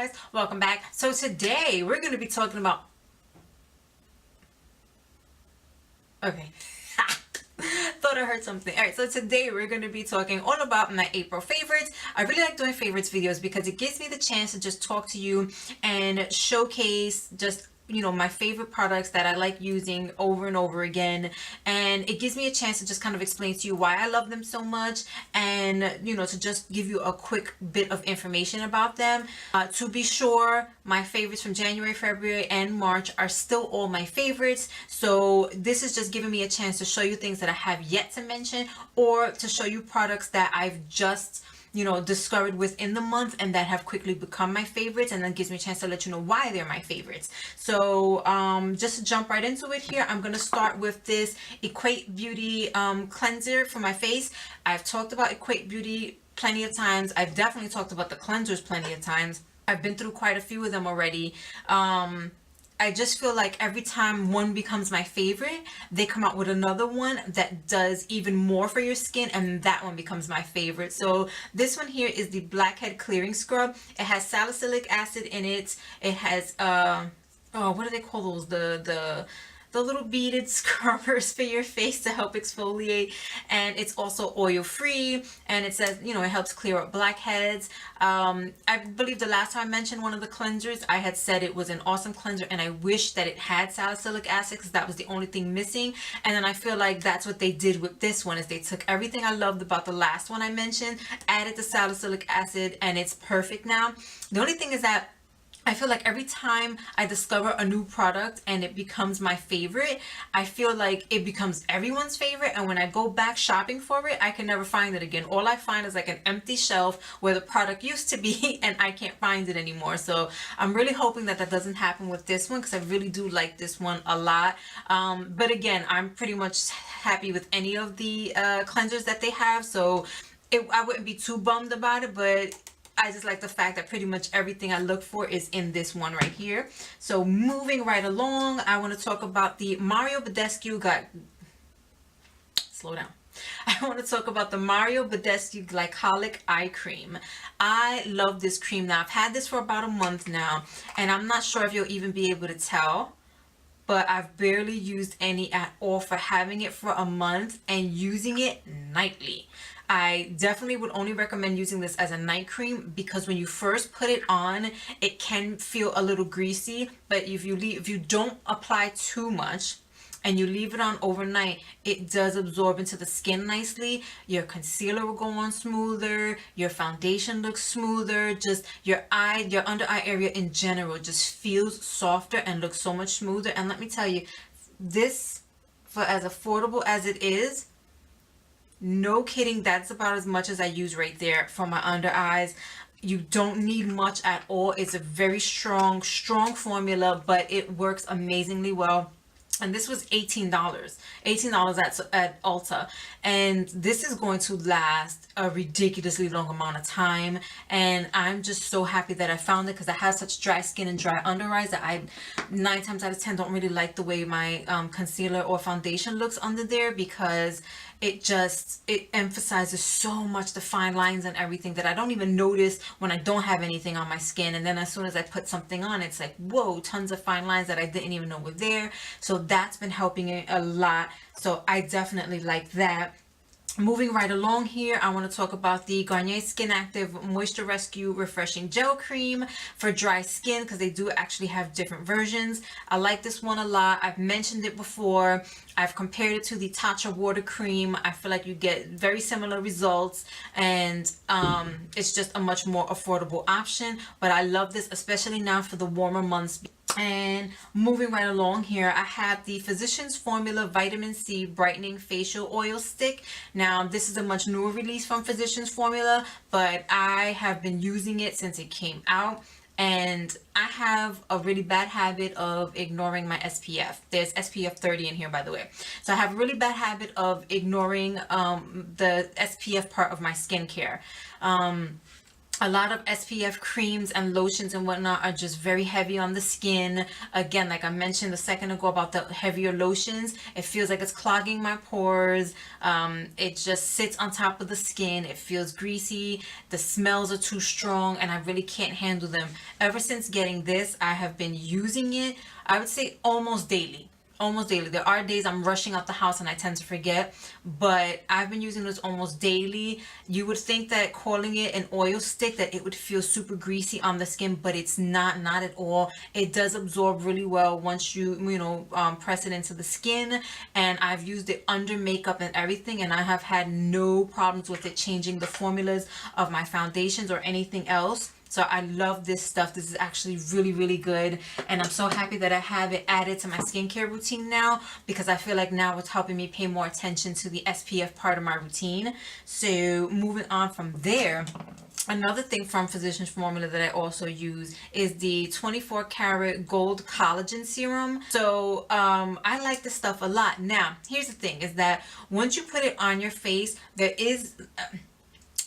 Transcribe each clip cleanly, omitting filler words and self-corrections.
guys, welcome back. So today we're going to be talking about thought I heard something. Alright, so today we're going to be talking all about my April favorites. I really like doing favorites videos because it gives me the chance to just talk to you and showcase just my favorite products that I like using over and over again, and it gives me a chance to just kind of explain to you why I love them so much, and to just give you a quick bit of information about them. To be sure, my favorites from January, February, and March are still all my favorites, so this is just giving me a chance to show you things that I have yet to mention, or to show you products that I've just discovered within the month and that have quickly become my favorites, and then gives me a chance to let you know why they're my favorites. So just to jump right into it here, I'm going to start with this Equate Beauty cleanser for my face. I've talked about Equate Beauty plenty of times. I've definitely talked about the cleansers plenty of times. I've been through quite a few of them already. I just feel like every time one becomes my favorite, they come out with another one that does even more for your skin, and that one becomes my favorite. So this one here is the Blackhead Clearing Scrub. It has salicylic acid in it. It has what do they call those? The little beaded scrubbers for your face to help exfoliate, and it's also oil free, and it says it helps clear up blackheads. I believe the last time I mentioned one of the cleansers, I had said it was an awesome cleanser, and I wish that it had salicylic acid because that was the only thing missing. And then I feel like that's what they did with this one, is they took everything I loved about the last one I mentioned, added the salicylic acid, and it's perfect now. The only thing is that I feel like every time I discover a new product and it becomes my favorite, I feel like it becomes everyone's favorite, and when I go back shopping for it, I can never find it again. All I find is like an empty shelf where the product used to be, and I can't find it anymore. So I'm really hoping that that doesn't happen with this one, because I really do like this one a lot. But again, I'm pretty much happy with any of the cleansers that they have, so I wouldn't be too bummed about it, but I just like the fact that pretty much everything I look for is in this one right here. So moving right along, I want to talk about the Mario Badescu slow down. I want to talk about the Mario Badescu Glycolic Eye Cream. I love this cream now. I've had this for about a month now, and I'm not sure if you'll even be able to tell, but I've barely used any at all for having it for a month and using it nightly. I definitely would only recommend using this as a night cream, because when you first put it on, it can feel a little greasy, but if you don't apply too much and you leave it on overnight, it does absorb into the skin nicely. Your concealer will go on smoother, your foundation looks smoother, just your under eye area in general just feels softer and looks so much smoother. And let me tell you, this, for as affordable as it is, no kidding, that's about as much as I use right there for my under eyes. You don't need much at all. It's a very strong formula, but it works amazingly well. And this was $18 at Ulta, and this is going to last a ridiculously long amount of time, and I'm just so happy that I found it, because I have such dry skin and dry under eyes that I 9 times out of 10 don't really like the way my concealer or foundation looks under there, because it emphasizes so much the fine lines and everything that I don't even notice when I don't have anything on my skin, and then as soon as I put something on, it's like, whoa, tons of fine lines that I didn't even know were there. So that's been helping it a lot, so I definitely like that. Moving right along here, I want to talk about the Garnier Skin Active Moisture Rescue Refreshing Gel Cream for dry skin, because they do actually have different versions. I like this one a lot. I've mentioned it before. I've compared it to the Tatcha Water Cream. I feel like you get very similar results, and it's just a much more affordable option. But I love this, especially now for the warmer months. And moving right along here, I have the Physicians Formula Vitamin C Brightening Facial Oil Stick. Now, this is a much newer release from Physicians Formula, but I have been using it since it came out. And I have a really bad habit of ignoring my SPF. There's SPF 30 in here, by the way. So I have a really bad habit of ignoring the SPF part of my skincare. A lot of SPF creams and lotions and whatnot are just very heavy on the skin. Again, like I mentioned a second ago about the heavier lotions, it feels like it's clogging my pores. It just sits on top of the skin. It feels greasy. The smells are too strong and I really can't handle them. Ever since getting this, I have been using it, I would say almost daily. Almost daily. There are days I'm rushing out the house and I tend to forget, but I've been using this almost daily. You would think that calling it an oil stick that it would feel super greasy on the skin, but it's not at all. It does absorb really well once you press it into the skin, and I've used it under makeup and everything, and I have had no problems with it changing the formulas of my foundations or anything else. So I love this stuff. This is actually really, really good. And I'm so happy that I have it added to my skincare routine now, because I feel like now it's helping me pay more attention to the SPF part of my routine. So moving on from there, another thing from Physicians Formula that I also use is the 24 karat gold collagen serum. So I like this stuff a lot. Now, here's the thing, is that once you put it on your face, there is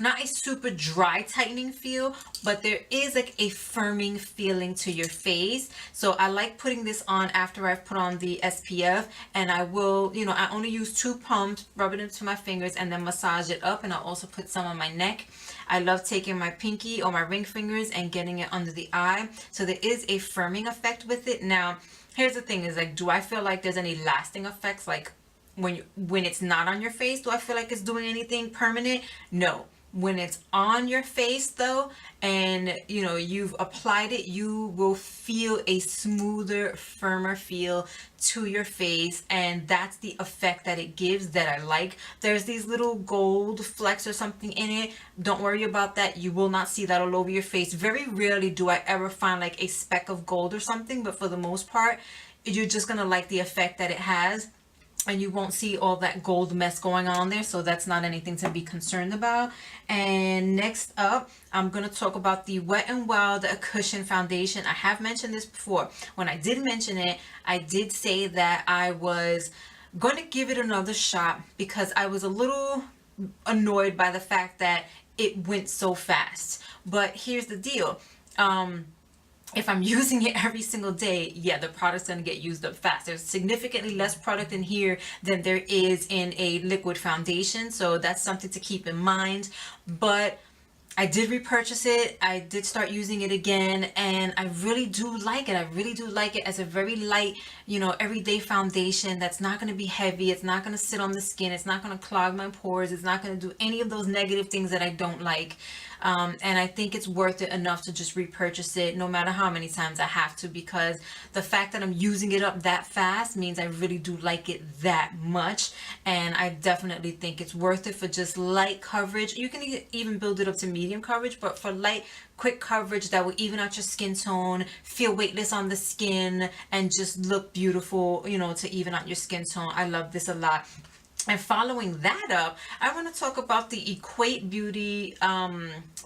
not a super dry tightening feel, but there is like a firming feeling to your face. So I like putting this on after I've put on the SPF, and I will, I only use 2 pumps, rub it into my fingers and then massage it up, and I'll also put some on my neck. I love taking my pinky or my ring fingers and getting it under the eye. So there is a firming effect with it. Now, here's the thing, is like, do I feel like there's any lasting effects? Like when it's not on your face, do I feel like it's doing anything permanent? No. When it's on your face though, and you've applied it, you will feel a smoother, firmer feel to your face, and that's the effect that it gives that I like. There's these little gold flecks or something in it. Don't worry about that. You will not see that all over your face. Very rarely do I ever find like a speck of gold or something, but for the most part, you're just gonna like the effect that it has, and you won't see all that gold mess going on there. So that's not anything to be concerned about. And next up, I'm going to talk about the Wet n Wild Cushion Foundation. I have mentioned this before. When I did mention it, I did say that I was going to give it another shot, because I was a little annoyed by the fact that it went so fast. But here's the deal. If I'm using it every single day, yeah, the product's going to get used up fast. There's significantly less product in here than there is in a liquid foundation. So that's something to keep in mind. But I did repurchase it. I did start using it again, and I really do like it. I really do like it as a very light, everyday foundation that's not going to be heavy. It's not going to sit on the skin. It's not going to clog my pores. It's not going to do any of those negative things that I don't like. And I think it's worth it enough to just repurchase it no matter how many times I have to, because the fact that I'm using it up that fast means I really do like it that much. And I definitely think it's worth it for just light coverage. You can even build it up to medium coverage, but for light, quick coverage that will even out your skin tone, feel weightless on the skin, and just look beautiful, to even out your skin tone. I love this a lot. And following that up, I want to talk about the Equate Beauty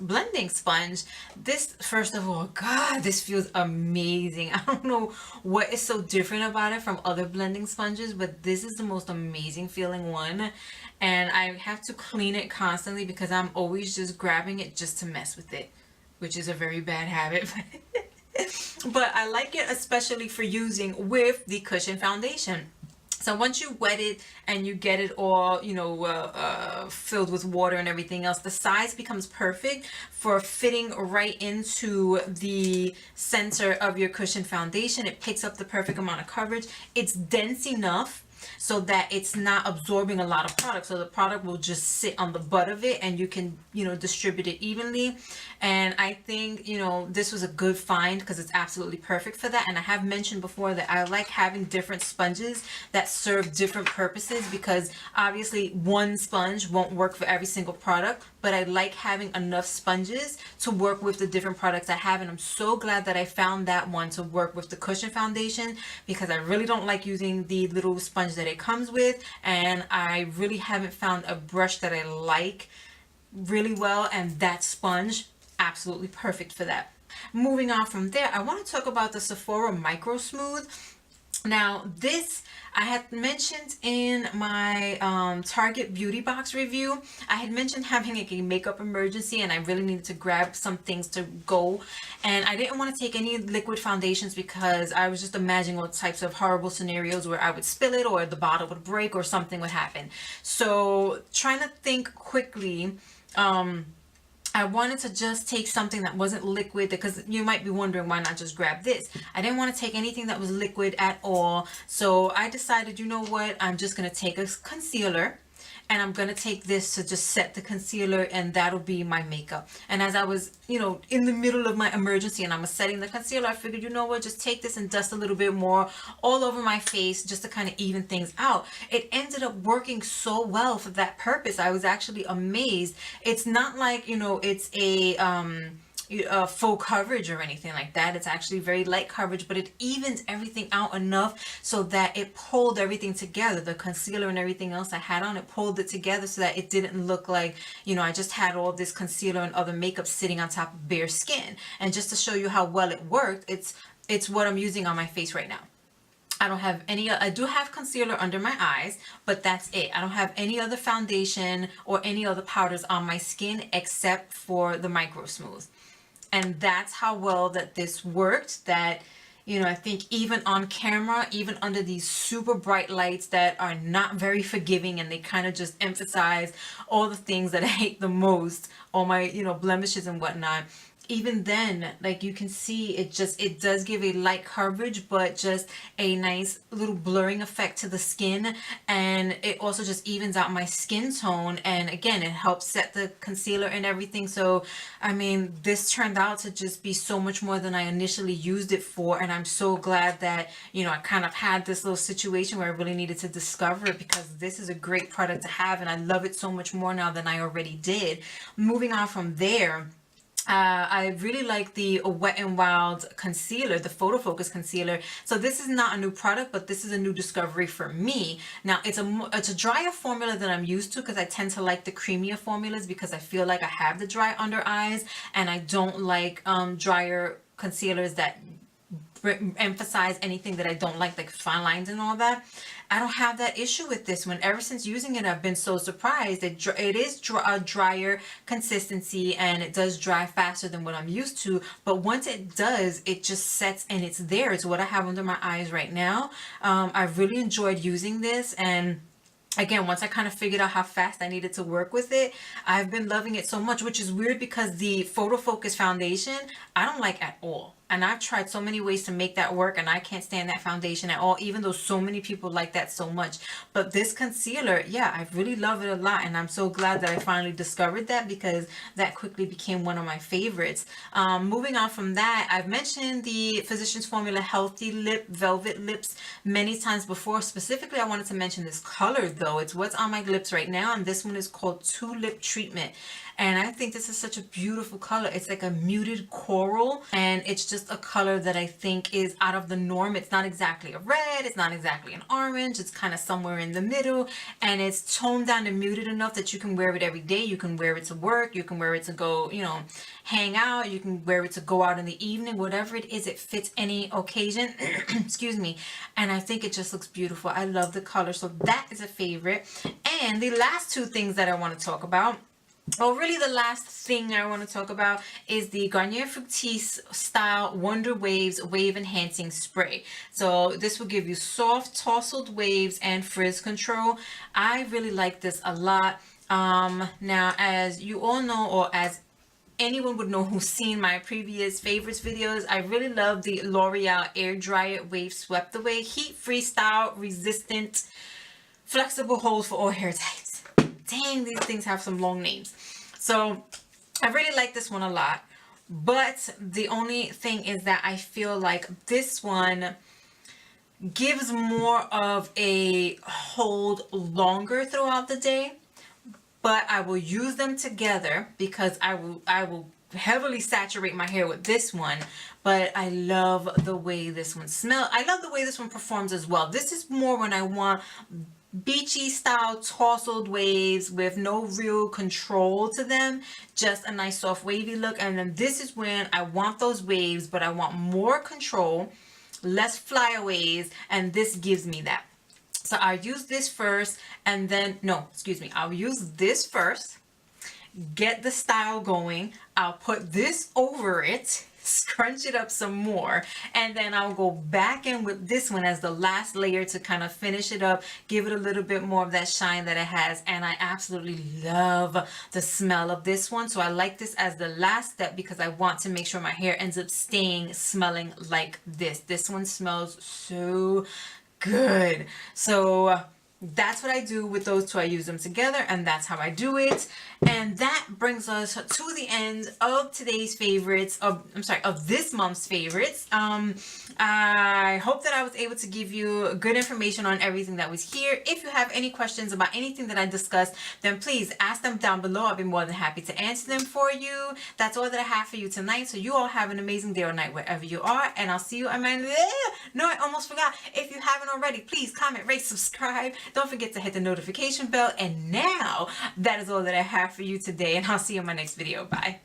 blending sponge. This, first of all, God, this feels amazing. I don't know what is so different about it from other blending sponges, but this is the most amazing feeling one. And I have to clean it constantly because I'm always just grabbing it just to mess with it, which is a very bad habit. But I like it especially for using with the cushion foundation. So once you wet it and you get it all, filled with water and everything else, the size becomes perfect for fitting right into the center of your cushion foundation. It picks up the perfect amount of coverage. It's dense enough so that it's not absorbing a lot of product. So the product will just sit on the butt of it, and you can, distribute it evenly. And I think, this was a good find because it's absolutely perfect for that. And I have mentioned before that I like having different sponges that serve different purposes, because obviously one sponge won't work for every single product, but I like having enough sponges to work with the different products I have. And I'm so glad that I found that one to work with the cushion foundation, because I really don't like using the little sponge that it comes with, and I really haven't found a brush that I like really well, and that sponge absolutely perfect for that. Moving on from there, I want to talk about the Sephora Micro Smooth. Now this I had mentioned in my Target beauty box review. I had mentioned having like a makeup emergency and I really needed to grab some things to go, and I didn't want to take any liquid foundations because I was just imagining all types of horrible scenarios where I would spill it or the bottle would break or something would happen. So trying to think quickly, I wanted to just take something that wasn't liquid, because you might be wondering why not just grab this. I didn't want to take anything that was liquid at all. So I decided, you know what, I'm just going to take a concealer and I'm going to take this to just set the concealer, and that'll be my makeup. And as I was, you know, in the middle of my emergency and I was setting the concealer, I figured, you know what, just take this and dust a little bit more all over my face just to kind of even things out. It ended up working so well for that purpose. I was actually amazed. It's not like, you know, it's a full coverage or anything like that. It's actually very light coverage, but it evens everything out enough so that it pulled everything together. The concealer and everything else I had on, it pulled it together so that it didn't look like, you know, I just had all this concealer and other makeup sitting on top of bare skin. And just to show you how well it worked, it's what I'm using on my face right now. I don't have any, I do have concealer under my eyes, but that's it. I don't have any other foundation or any other powders on my skin except for the Micro Smooth. And that's how well that this worked. That, you know, I think even on camera, even under these super bright lights that are not very forgiving and they kind of just emphasize all the things that I hate the most, all my, you know, blemishes and whatnot. Even then, like you can see, it does give a light coverage, but just a nice little blurring effect to the skin. And it also just evens out my skin tone. And again, it helps set the concealer and everything. So, I mean, this turned out to just be so much more than I initially used it for. And I'm so glad that, you know, I kind of had this little situation where I really needed to discover it, because this is a great product to have. And I love it so much more now than I already did. Moving on from there, I really like the Wet n Wild concealer, the Photo Focus concealer. So this is not a new product, but this is a new discovery for me. Now it's a drier formula than I'm used to, because I tend to like the creamier formulas because I feel like I have the dry under eyes, and I don't like drier concealers that emphasize anything that I don't like fine lines and all that. I don't have that issue with this one. Ever since using it, I've been so surprised. It is a drier consistency, and it does dry faster than what I'm used to. But once it does, it just sets and it's there. It's what I have under my eyes right now. I've really enjoyed using this, and again, once I kind of figured out how fast I needed to work with it, I've been loving it so much, which is weird because the Photo Focus foundation, I don't like at all. And I've tried so many ways to make that work, and I can't stand that foundation at all, even though so many people like that so much. But this concealer, yeah, I really love it a lot, and I'm so glad that I finally discovered that, because that quickly became one of my favorites. Moving on from that, I've mentioned the Physicians Formula Healthy Lip Velvet Lips many times before. Specifically, I wanted to mention this color, though. It's what's on my lips right now, and this one is called Tulip Treatment. And I think this is such a beautiful color. It's like a muted coral, and it's just a color that I think is out of the norm. It's not exactly a red, it's not exactly an orange, it's kind of somewhere in the middle, and it's toned down and muted enough that you can wear it every day. You can wear it to work, you can wear it to go, you know, hang out, you can wear it to go out in the evening, whatever it is, it fits any occasion. Excuse me. And I think it just looks beautiful. I love the color, so that is a favorite. And the last two things that I want to talk about, well, really the last thing I want to talk about is the Garnier Fructis Style Wonder Waves Wave Enhancing Spray. So this will give you soft tousled waves and frizz control. I really like this a lot. Now, as you all know, or as anyone would know who's seen my previous favorites videos, I really love the L'Oreal Air Dryer Wave Swept Away Heat Free Style Resistant Flexible Holds for All Hair Types. Dang, these things have some long names. So I really like this one a lot, but the only thing is that I feel like this one gives more of a hold longer throughout the day, but I will use them together because I will heavily saturate my hair with this one. But I love the way this one smells. I love the way this one performs as well. This is more when I want beachy style tousled waves with no real control to them, just a nice soft wavy look. And then this is when I want those waves, but I want more control. less flyaways, and this gives me that. So I'll use this first, and then, no, excuse me, I'll use this first, get the style going. I'll put this over it, scrunch it up some more, and then I'll go back in with this one as the last layer to kind of finish it up, give it a little bit more of that shine that it has. And I absolutely love the smell of this one, so I like this as the last step because I want to make sure my hair ends up staying smelling like this. This one smells so good. So that's what I do with those two. I use them together, and that's how I do it. And that brings us to the end of today's favorites, of this month's favorites. I hope that I was able to give you good information on everything that was here. If you have any questions about anything that I discussed, then please ask them down below. I'll be more than happy to answer them for you. That's all that I have for you tonight. So you all have an amazing day or night wherever you are, and I'll see you on my... No, I almost forgot. If you haven't already, please comment, rate, subscribe. Don't forget to hit the notification bell. And now that is all that I have for you today, and I'll see you in my next video. Bye.